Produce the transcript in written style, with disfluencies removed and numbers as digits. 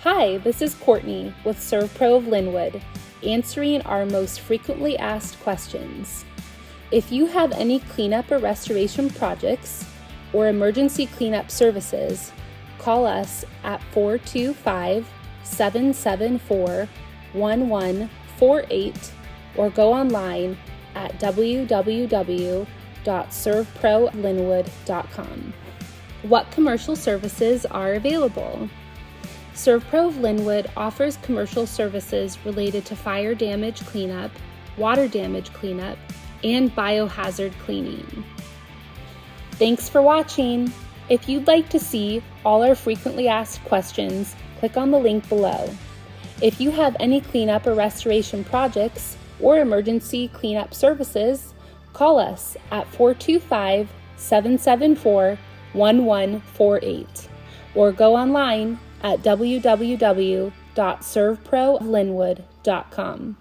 Hi, this is Courtney with SERVPRO of Lynnwood, answering our most frequently asked questions. If you have any cleanup or restoration projects or emergency cleanup services, call us at 425-774-1148 or go online at www.servprooflynnwood.com. What commercial services are available? SERVPRO of Lynnwood offers commercial services related to fire damage cleanup, water damage cleanup, and biohazard cleaning. Thanks for watching. If you'd like to see all our frequently asked questions, click on the link below. If you have any cleanup or restoration projects or emergency cleanup services, call us at 425-774-1148 or go online at www.servprooflynnwood.com.